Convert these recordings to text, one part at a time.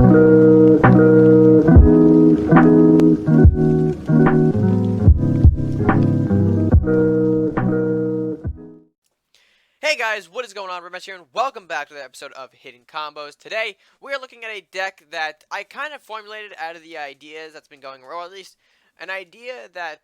Hey guys, what is going on? RedMaster here, and welcome back to the episode of Hidden Combos. Today, we are looking at a deck that I kind of formulated out of the ideas that's been going, or at least an idea that,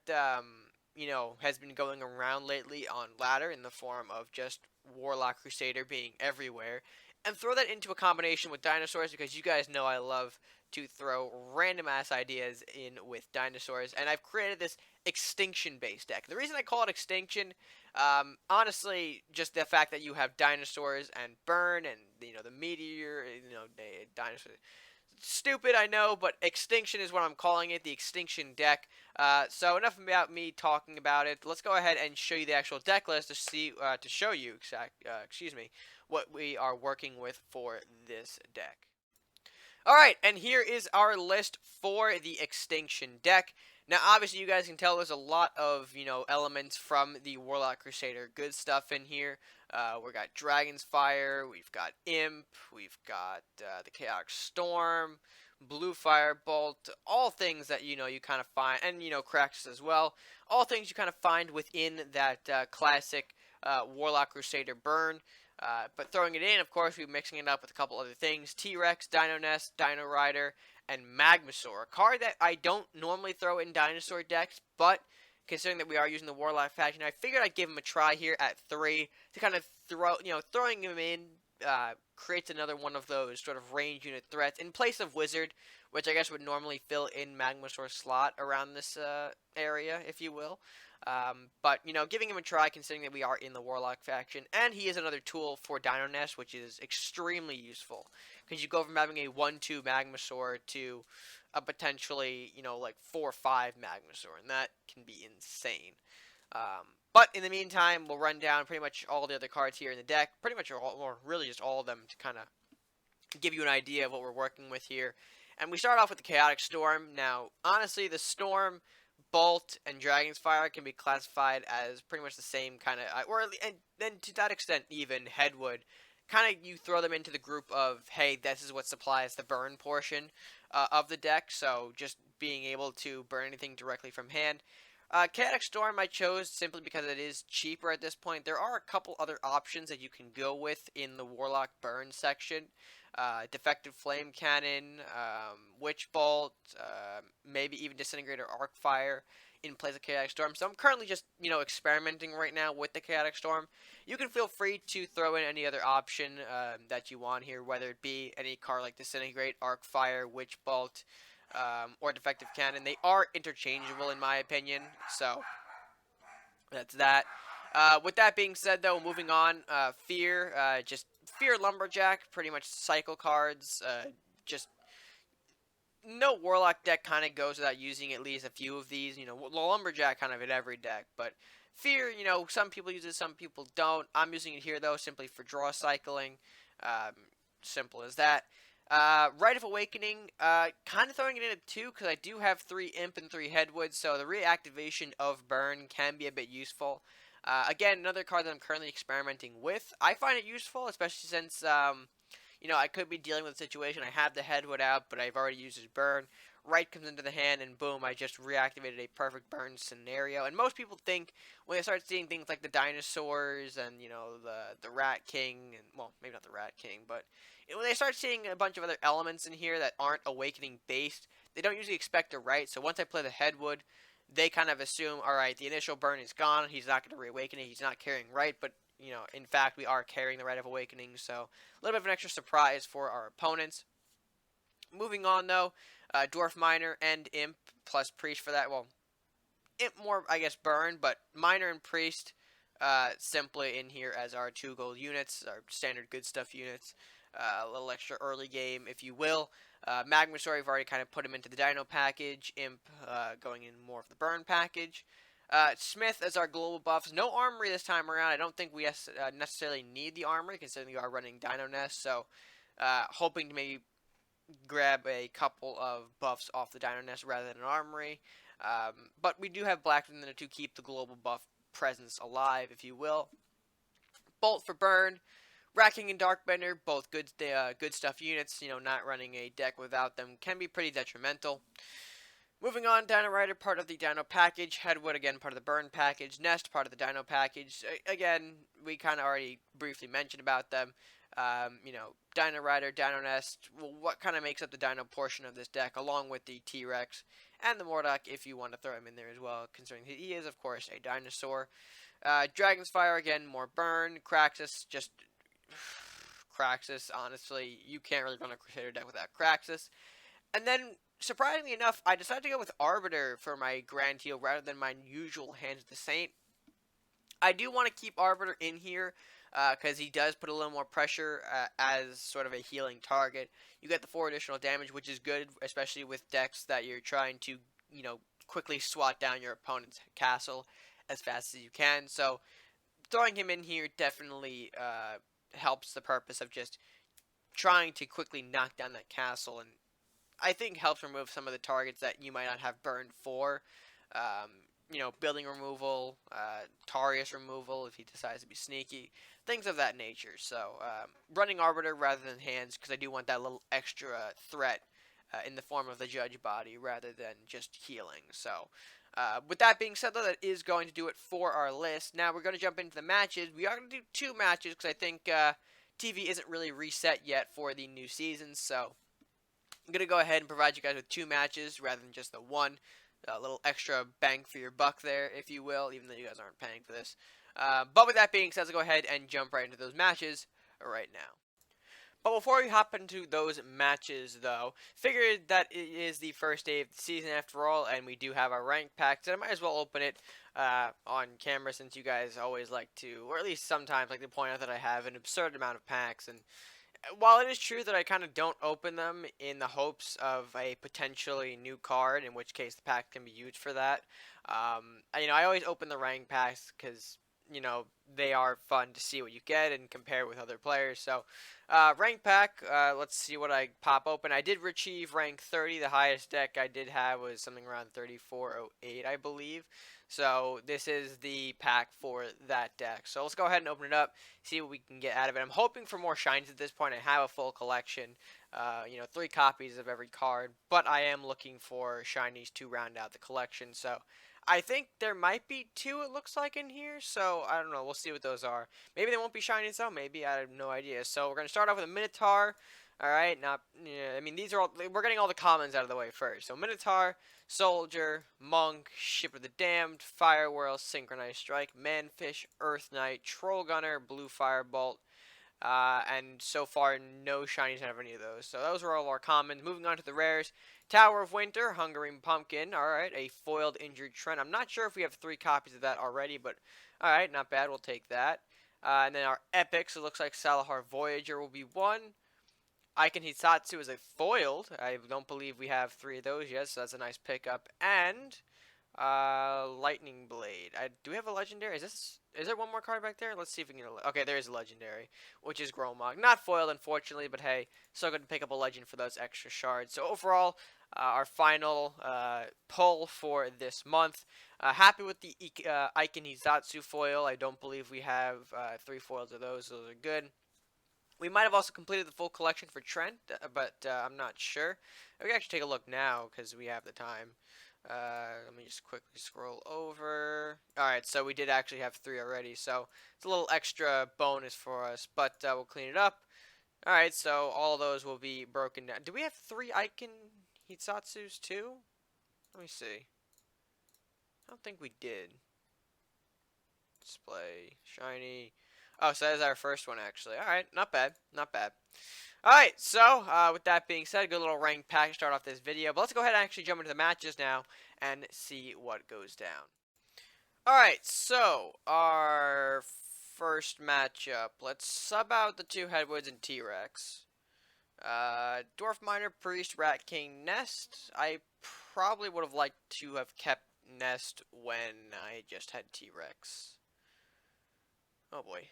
has been going around lately on ladder in the form of just Warlock Crusader being everywhere, and throw that into a combination with dinosaurs because you guys know I love to throw random ass ideas in with dinosaurs, and I've created this Extinction based deck. The reason I call it Extinction, honestly, just the fact that you have dinosaurs and burn and, the meteor, dinosaurs. Stupid, I know, but Extinction is what I'm calling it, the Extinction deck. So enough about me talking about it. Let's go ahead and show you the actual deck list to show you what we are working with for this deck. Alright, and here is our list for the Extinction deck. Now, obviously, you guys can tell there's a lot of, elements from the Warlock Crusader good stuff in here. We've got Dragon's Fire, we've got Imp, we've got the Chaotic Storm, Blue Firebolt, all things that, you kind of find, and, Cracks as well. All things you kind of find within that classic Warlock Crusader burn. But throwing it in, of course, we're mixing it up with a couple other things. T-Rex, Dino Nest, Dino Rider, and Magmasaur. A card that I don't normally throw in dinosaur decks, but considering that we are using the Warlock faction, I figured I'd give him a try here at 3 to kind of throwing him in creates another one of those sort of range unit threats in place of Wizard, which I guess would normally fill in Magmasaur's slot around this area, if you will. But, giving him a try considering that we are in the Warlock faction, and he is another tool for Dino Nest, which is extremely useful, because you go from having a 1-2 Magmasaur to a potentially, like 4-5 Magmasaur, and that can be insane. But in the meantime, we'll run down pretty much all the other cards here in the deck, pretty much all, or really just all of them, to kind of give you an idea of what we're working with here. And we start off with the Chaotic Storm. Now, honestly, the Storm, Bolt, and Dragon's Fire can be classified as pretty much the same kind of, and then to that extent, even Headwood. Kind of, you throw them into the group of, hey, this is what supplies the burn portion of the deck, so just being able to burn anything directly from hand. Chaotic Storm I chose simply because it is cheaper at this point. There are a couple other options that you can go with in the Warlock burn section. Defective Flame Cannon, Witch Bolt, maybe even Disintegrator Arc Fire in place of Chaotic Storm. So I'm currently just, experimenting right now with the Chaotic Storm. You can feel free to throw in any other option that you want here, whether it be any card like Disintegrate, Arc Fire, Witch Bolt, or Defective Cannon. They are interchangeable in my opinion, so that's that. With that being said, though, moving on, Fear, just Fear Lumberjack, pretty much cycle cards, just no Warlock deck kind of goes without using at least a few of these. Lumberjack kind of in every deck, but Fear, some people use it, some people don't. I'm using it here, though, simply for draw cycling. Simple as that. Rite of Awakening, kind of throwing it in at 2 because I do have 3 Imp and 3 Headwood, so the reactivation of Burn can be a bit useful. Again, another card that I'm currently experimenting with. I find it useful, especially since, I could be dealing with a situation. I have the Headwood out, but I've already used his Burn. Right comes into the hand, and boom, I just reactivated a perfect burn scenario. And most people think, when they start seeing things like the dinosaurs and, the Rat King, and, well, maybe not the Rat King, but when they start seeing a bunch of other elements in here that aren't Awakening based, they don't usually expect it right. So once I play the Headwood, they kind of assume, alright, the initial burn is gone, he's not going to reawaken it, he's not carrying right, but, in fact, we are carrying the Rite of Awakening, so a little bit of an extra surprise for our opponents. Moving on, though, Dwarf Miner and Imp, plus Priest for that. Well, Imp more, I guess, burn, but Miner and Priest simply in here as our 2 gold units, our standard good stuff units. A little extra early game, if you will. Magmasaur, we've already kind of put him into the Dino package. Imp going in more of the burn package. Smith as our global buffs. No Armory this time around. I don't think we necessarily need the Armory, considering we are running Dino Nest, so hoping to maybe grab a couple of buffs off the Dino Nest rather than an Armory. But we do have Black in there to keep the global buff presence alive, if you will. Bolt for burn. Racking and Darkbender, both good stuff units. Not running a deck without them can be pretty detrimental. Moving on, Dino Rider, part of the Dino package. Headwood, again, part of the Burn package. Nest, part of the Dino package. Again, we kind of already briefly mentioned about them. Dino Rider, Dino Nest, well, what kind of makes up the Dino portion of this deck, along with the T-Rex and the Mordock, if you want to throw him in there as well, considering he is, of course, a dinosaur. Dragon's Fire, again, more burn. Craxus, just... Craxus, honestly, you can't really run a Crusader deck without Craxus. And then, surprisingly enough, I decided to go with Arbiter for my Grand Heal rather than my usual Hands of the Saint. I do want to keep Arbiter in here because he does put a little more pressure as sort of a healing target. You get the 4 additional damage, which is good, especially with decks that you're trying to, quickly swat down your opponent's castle as fast as you can. So, throwing him in here definitely helps the purpose of just trying to quickly knock down that castle, and I think helps remove some of the targets that you might not have burned for. Building removal, Tarius removal if he decides to be sneaky, things of that nature. So, running Arbiter rather than Hands, because I do want that little extra threat in the form of the Judge Body rather than just healing. So, with that being said, though, that is going to do it for our list. Now, we're going to jump into the matches. We are going to do 2 matches, because I think TV isn't really reset yet for the new season, so I'm going to go ahead and provide you guys with 2 matches rather than just the one. A little extra bang for your buck there, if you will, even though you guys aren't paying for this. But with that being said, let's go ahead and jump right into those matches right now. But before we hop into those matches, though, figured that it is the first day of the season after all, and we do have our rank pack, so I might as well open it on camera since you guys always like to, or at least sometimes like to point out that I have an absurd amount of packs. And while it is true that I kind of don't open them in the hopes of a potentially new card, in which case the pack can be used for that, I always open the rank packs because, they are fun to see what you get and compare with other players. So, rank pack, let's see what I pop open. I did achieve rank 30. The highest deck I did have was something around 3408, I believe. So, this is the pack for that deck. So, let's go ahead and open it up, see what we can get out of it. I'm hoping for more shinies at this point. I have a full collection, 3 copies of every card, but I am looking for shinies to round out the collection. So, I think there might be 2, it looks like, in here, so I don't know, we'll see what those are. Maybe they won't be shinies, though, maybe, I have no idea. So we're going to start off with a Minotaur, alright, these are all, we're getting all the commons out of the way first. So Minotaur, Soldier, Monk, Ship of the Damned, Firewhirl, Synchronized Strike, Manfish, Earth Knight, Troll Gunner, Blue Firebolt, and so far no shinies out of any of those. So those were all our commons. Moving on to the rares. Tower of Winter, Hungering Pumpkin, alright, a foiled Injured Trent. I'm not sure if we have 3 copies of that already, but alright, not bad, we'll take that. And then our epics, it looks like Salahar Voyager will be 1. Aiken Hisatsu is a foiled. I don't believe we have 3 of those yet, so that's a nice pickup. And Lightning Blade. Do we have a legendary? Is there one more card back there? Let's see if we can get a... Okay, there is a legendary, which is Gromog. Not foiled, unfortunately, but hey, so good to pick up a legend for those extra shards. So overall, our final pull for this month. Happy with the Aiken Hisatsu foil. I don't believe we have 3 foils of those. Those are good. We might have also completed the full collection for Trent, but I'm not sure. We can actually take a look now because we have the time. Let me just quickly scroll over. Alright, so we did actually have 3 already, so it's a little extra bonus for us, but we'll clean it up. Alright, so all of those will be broken down. Do we have 3 Aiken Hisatsus too? Let me see. I don't think we did. Display, shiny. Oh, so that is our first one, actually. Alright, not bad, not bad. Alright, so, with that being said, a good little ranked pack to start off this video. But let's go ahead and actually jump into the matches now and see what goes down. Alright, so, our first matchup. Let's sub out the 2 Headwoods and T-Rex. Dwarf Miner, Priest, Rat King, Nest. I probably would have liked to have kept Nest when I just had T-Rex. Oh boy.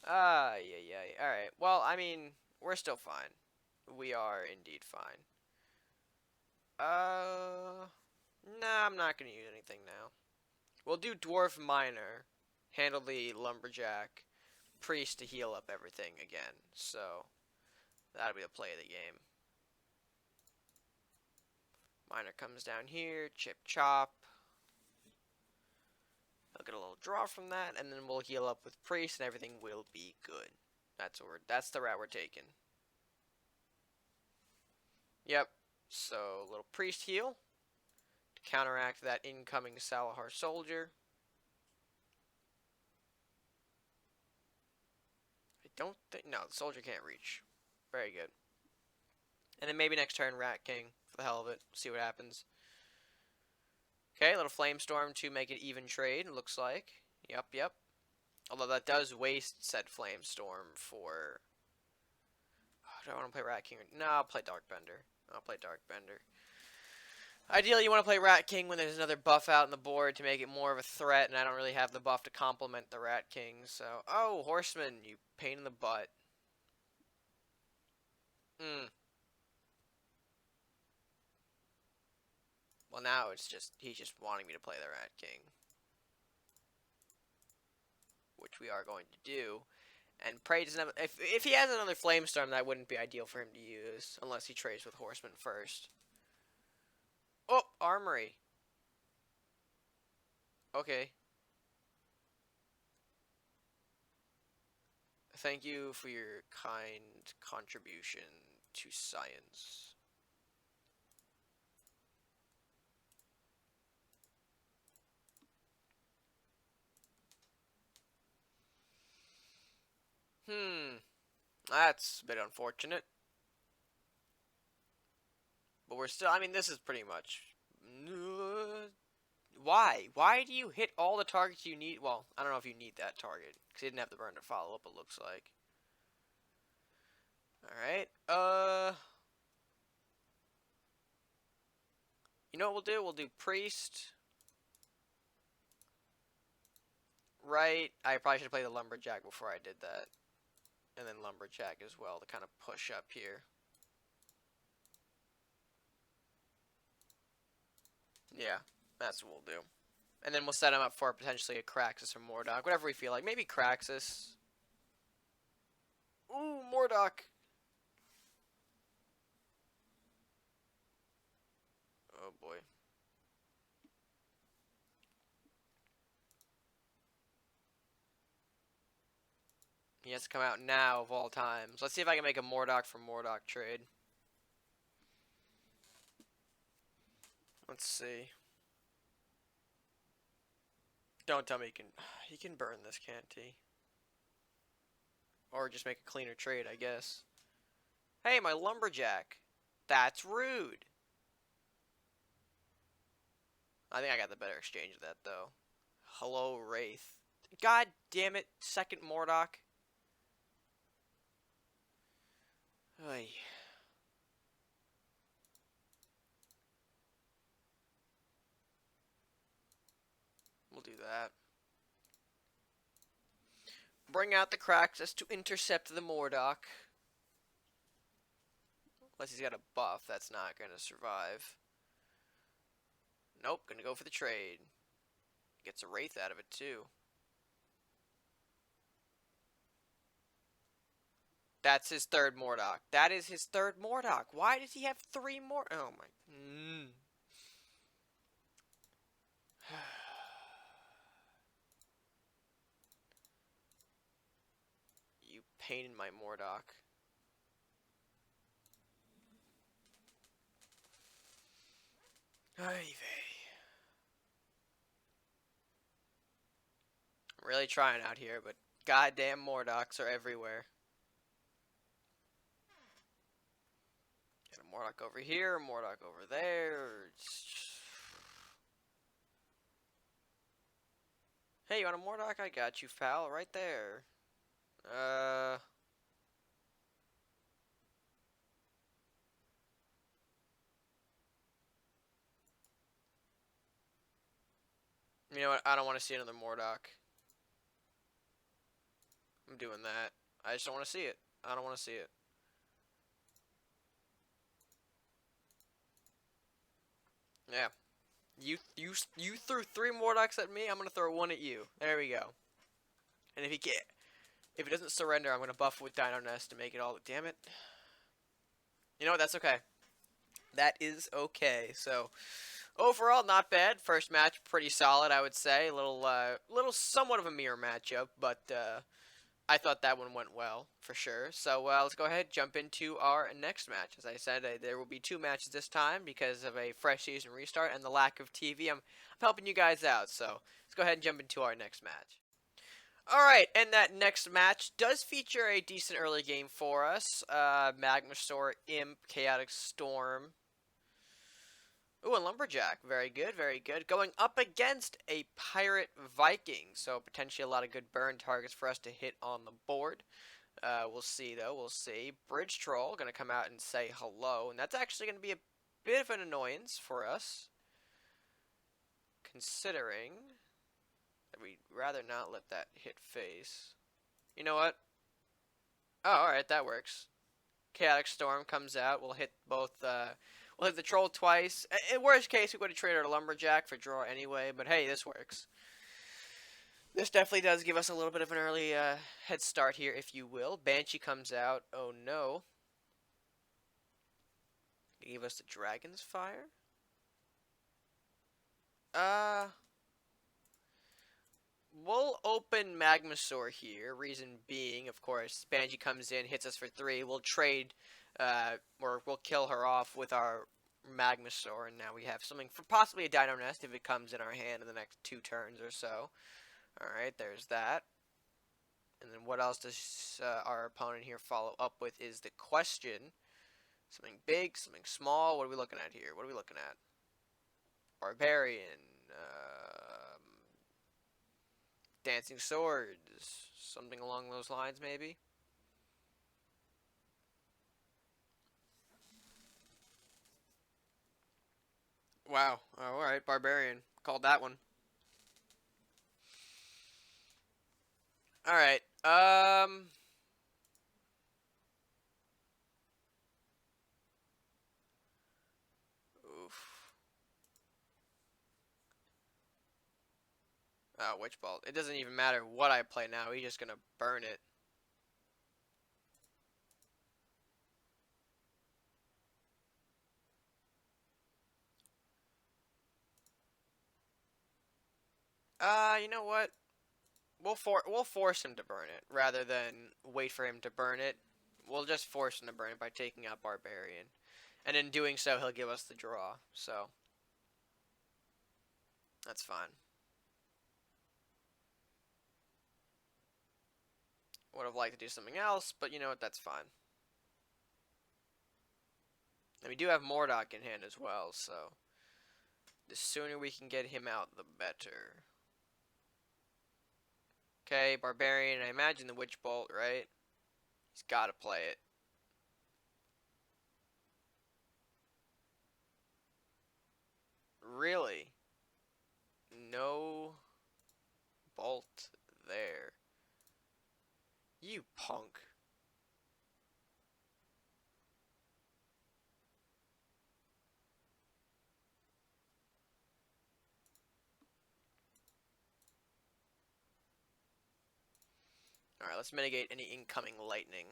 Yeah. Alright, well, I mean, we're still fine. We are indeed fine. Nah, I'm not gonna use anything now. We'll do Dwarf Miner. Handle the Lumberjack. Priest to heal up everything again. So that'll be the play of the game. Miner comes down here, chip chop. He'll get a little draw from that, and then we'll heal up with Priest, and everything will be good. That's the route we're taking. Yep. So little Priest heal to counteract that incoming Salahar soldier. I don't think no, the soldier can't reach. Very good. And then maybe next turn Rat King for the hell of it. See what happens. Okay, a little Flamestorm to make it even trade, it looks like. Yep. Although that does waste said Flamestorm for... Oh, do I want to play Rat King? No, I'll play Darkbender. Ideally, you want to play Rat King when there's another buff out on the board to make it more of a threat, and I don't really have the buff to complement the Rat King, so... Oh, Horseman, you pain in the butt. Well, now he's just wanting me to play the Rat King. Which we are going to do. And Prey doesn't have... If he has another Flamestorm, that wouldn't be ideal for him to use. Unless he trades with Horseman first. Oh, Armory. Okay. Thank you for your kind contribution to science. That's a bit unfortunate. But we're still, I mean, this is pretty much... Why? Why do you hit all the targets you need? Well, I don't know if you need that target. Because he didn't have the burn to follow up, it looks like. Alright, you know what we'll do? We'll do Priest. Right. I probably should have played the Lumberjack before I did that. And then Lumberjack as well to kind of push up here. Yeah, that's what we'll do. And then we'll set him up for potentially a Kraxus or Mordok. Whatever we feel like. Maybe Kraxus. Ooh, Mordok. Oh boy. He has to come out now of all times. Let's see if I can make a Mordok for Mordok trade. Let's see. Don't tell me he can burn this, can't he? Or just make a cleaner trade, I guess. Hey, my Lumberjack. That's rude. I think I got the better exchange of that, though. Hello, Wraith. God damn it, second Mordok. Oy. We'll do that. Bring out the Kraxus to intercept the Mordok. Unless he's got a buff, that's not going to survive. Nope, gonna go for the trade. Gets a Wraith out of it, too. That's his third Mordok. That is his third Mordok. Why does he have 3 more? Oh my... You pain in my Mordok. I'm really trying out here, but goddamn Mordoks are everywhere. Got a Mordok over here, Mordok over there. Hey, you want a Mordok? I got you, pal, right there. You know what? I don't want to see another Mordok. I'm doing that. I just don't want to see it. I don't want to see it. Yeah. You threw 3 Mordoks at me. I'm gonna throw 1 at you. There we go. And if he get, If it doesn't surrender, I'm going to buff it with Dino Nest to make it all... Damn it. You know what? That's okay. That is okay. So, overall, not bad. First match, pretty solid, I would say. A little somewhat of a mirror matchup, but I thought that one went well, for sure. So, let's go ahead and jump into our next match. As I said, there will be 2 matches this time because of a fresh season restart and the lack of TV. I'm helping you guys out, so let's go ahead and jump into our next match. Alright, and that next match does feature a decent early game for us. Magmasaur, Imp, Chaotic Storm. Ooh, and Lumberjack. Very good, very good. Going up against a Pirate Viking, so potentially a lot of good burn targets for us to hit on the board. We'll see, though. We'll see. Bridge Troll going to come out and say hello, and that's actually going to be a bit of an annoyance for us, considering that we'd rather not let that hit face. You know what? Oh, alright, that works. Chaotic Storm comes out. We'll hit both, we'll hit the Troll twice. In worst case, we would have traded our Lumberjack for draw anyway, but hey, this works. This definitely does give us a little bit of an early head start here, if you will. Banshee comes out. Oh no. Give us the Dragon's Fire. We'll open Magmasaur here. Reason being, of course, Banshee comes in, hits us for 3. We'll trade, or we'll kill her off with our Magmasaur, and now we have something for possibly a Dino Nest if it comes in our hand in the next 2 turns or so. Alright, there's that. And then what else does our opponent here follow up with is the question. Something big, something small. What are we looking at here? What are we looking at? Barbarian. Dancing Swords. Something along those lines, maybe? Wow. Oh, alright, Barbarian. Called that one. Alright, oof. Oh, Witch Bolt. It doesn't even matter what I play now. He's just gonna burn it. You know what? We'll force him to burn it rather than wait for him to burn it. We'll just force him to burn it by taking out Barbarian, and in doing so, he'll give us the draw. So that's fine. Would have liked to do something else, but you know what? That's fine. And we do have Mordock in hand as well, so the sooner we can get him out, the better. Okay, Barbarian. I imagine the Witch Bolt, right? He's got to play it. Really? No Bolt there. You punk. Alright, let's mitigate any incoming lightning.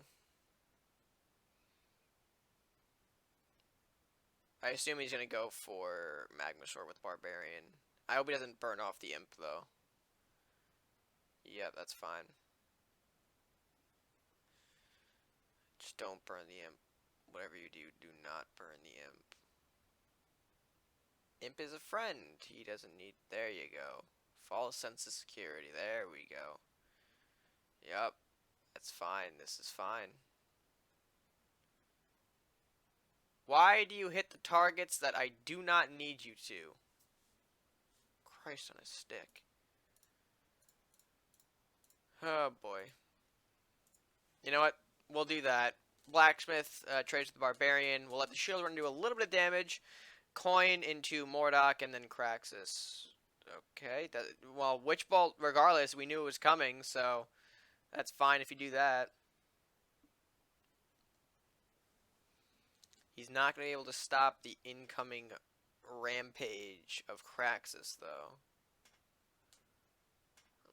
I assume he's going to go for Magmasaur with Barbarian. I hope he doesn't burn off the Imp, though. Yeah, that's fine. Just don't burn the Imp. Whatever you do, do not burn the Imp. Imp is a friend. He doesn't need... There you go. False sense of security. There we go. Yep. That's fine. This is fine. Why do you hit the targets that I do not need you to? Christ on a stick. Oh, boy. You know what? We'll do that. Blacksmith trades with the Barbarian. We'll let the Shield Run do a little bit of damage. Coin into Mordock and then Craxus. Okay. Well, Witch Bolt, regardless, we knew it was coming, so that's fine if you do that. He's not going to be able to stop the incoming rampage of Craxus, though.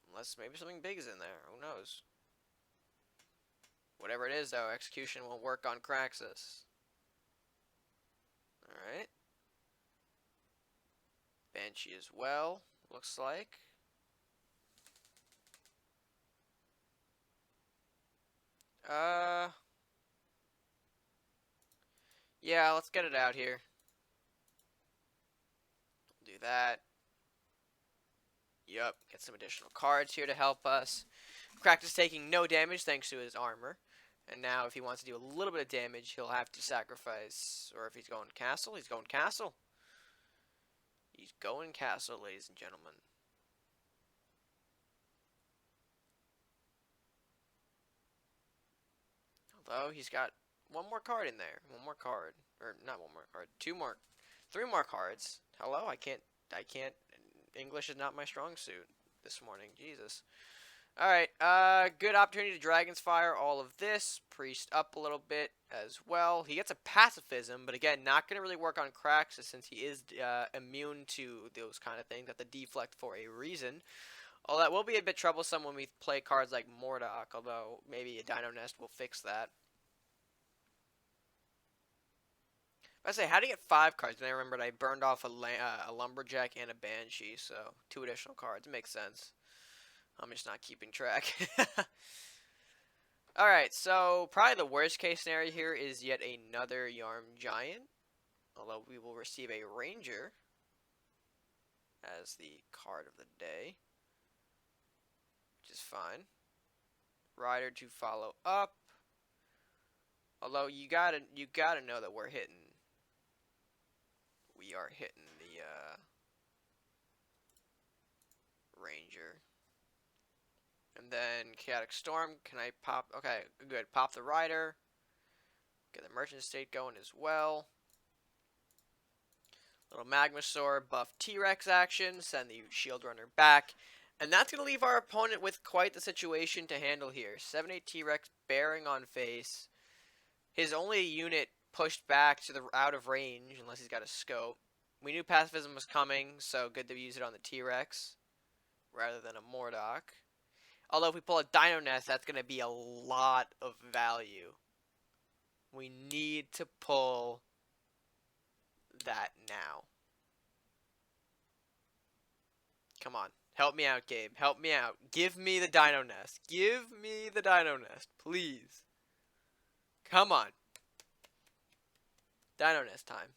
Unless maybe something big is in there. Who knows? Whatever it is, though, Execution won't work on Craxus. Alright. Banshee as well, looks like. Yeah, let's get it out here. Do that. Yup, get some additional cards here to help us. Cracked is taking no damage thanks to his armor. And now if he wants to do a little bit of damage, he'll have to sacrifice. Or if he's going castle, he's going castle. He's going castle, ladies and gentlemen. Although he's got one more card in there. One more card. Or not one more card. Three more cards. Hello? I can't. English is not my strong suit this morning. Jesus. Alright, good opportunity to Dragon's Fire all of this. Priest up a little bit as well. He gets a pacifism, but again, not going to really work on Craxus since he is immune to those kind of things. Got the deflect for a reason. Although that will be a bit troublesome when we play cards like Mordock, although maybe a Dino Nest will fix that. I say, how do you get 5 cards? And I remembered I burned off a Lumberjack and a Banshee, so 2 additional cards. Makes sense. I'm just not keeping track. Alright, so probably the worst case scenario here is yet another Yarm Giant. Although we will receive a Ranger as the card of the day. Which is fine. Rider to follow up. Although you gotta know that we're hitting. We are hitting the Ranger. And then Chaotic Storm. Can I pop? Okay, good. Pop the Rider. Get the Merchant State going as well. Little Magmasaur buff T-Rex action. Send the Shield Runner back. And that's going to leave our opponent with quite the situation to handle here. 7-8 T-Rex bearing on face. His only unit pushed back to the out of range, unless he's got a scope. We knew Pacifism was coming, so good to use it on the T-Rex rather than a Mordock. Although if we pull a Dino Nest, that's going to be a lot of value. We need to pull that now. Come on. Help me out, Gabe. Help me out. Give me the Dino Nest. Give me the Dino Nest, please. Come on. Dino Nest time.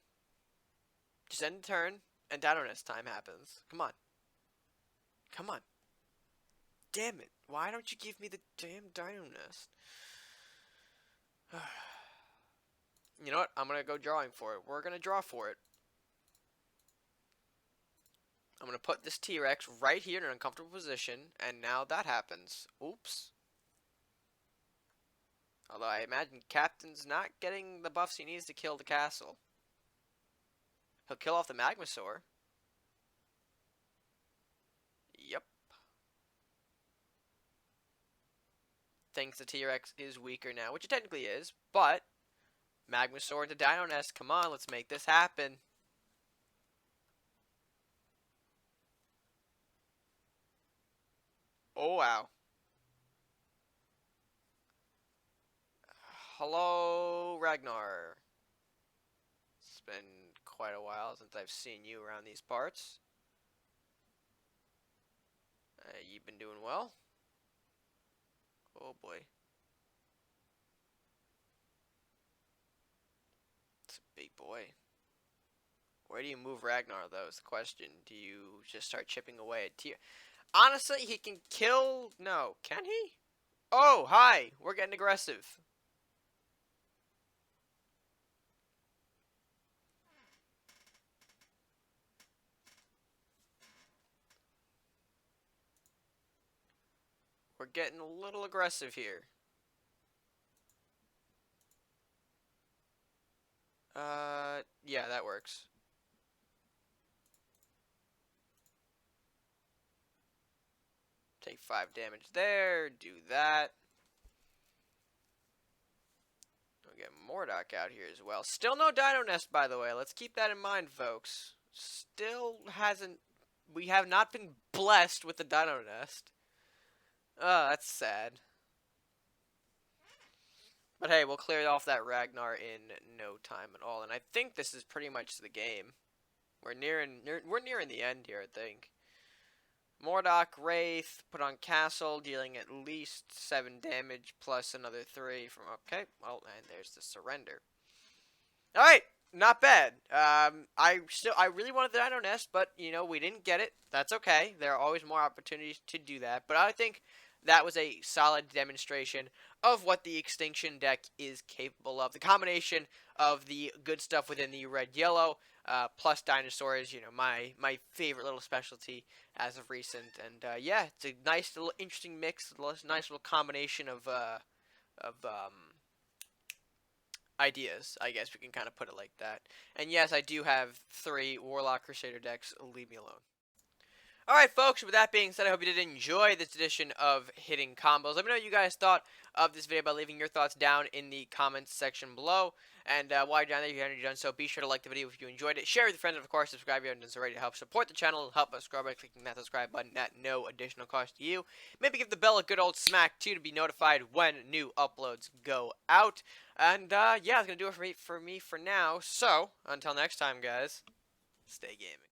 Just end the turn, and Dino Nest time happens. Come on. Come on. Damn it. Why don't you give me the damn Dino Nest? You know what? I'm going to go drawing for it. We're going to draw for it. I'm going to put this T-Rex right here in an uncomfortable position, and now that happens. Oops. Although I imagine Captain's not getting the buffs he needs to kill the castle. He'll kill off the Magmasaur. Yep. Thinks the T-Rex is weaker now, which it technically is, but Magmasaur into Dino Nest. Come on, let's make this happen. Oh, wow. Hello, Ragnar. It's been quite a while since I've seen you around these parts. You've been doing well? Oh, boy. It's a big boy. Where do you move Ragnar, though, is the question. Do you just start chipping away at tier? Honestly, he can kill... No, can he? Oh, hi! We're getting aggressive. We're getting a little aggressive here. Yeah, that works. Take 5 damage there, do that. We'll get Mordock out here as well. Still no Dino Nest, by the way. Let's keep that in mind, folks. Still hasn't... We have not been blessed with the Dino Nest. Oh, that's sad. But hey, we'll clear off that Ragnar in no time at all. And I think this is pretty much the game. We're nearing the end here, I think. Mordok, Wraith, put on Castle, dealing at least 7 damage, plus another 3 from... Okay, well, and there's the surrender. Alright, not bad. I really wanted the Dino Nest, but, you know, we didn't get it. That's okay. There are always more opportunities to do that. But I think that was a solid demonstration of what the Extinction deck is capable of. The combination of the good stuff within the red-yellow, plus dinosaurs, you know, my favorite little specialty as of recent. And yeah, it's a nice little interesting mix, nice little combination of ideas, I guess we can kind of put it like that. And yes, I do have 3 Warlock Crusader decks. Leave me alone. Alright, folks, with that being said, I hope you did enjoy this edition of Hitting Combos. Let me know what you guys thought of this video by leaving your thoughts down in the comments section below. And while you're down there, if you haven't done so, be sure to like the video if you enjoyed it. Share with your friends, and of course, subscribe if you haven't done so already to help support the channel. Help us grow by clicking that subscribe button at no additional cost to you. Maybe give the bell a good old smack, too, to be notified when new uploads go out. And yeah, that's going to do it for me for now. So, until next time, guys, stay gaming.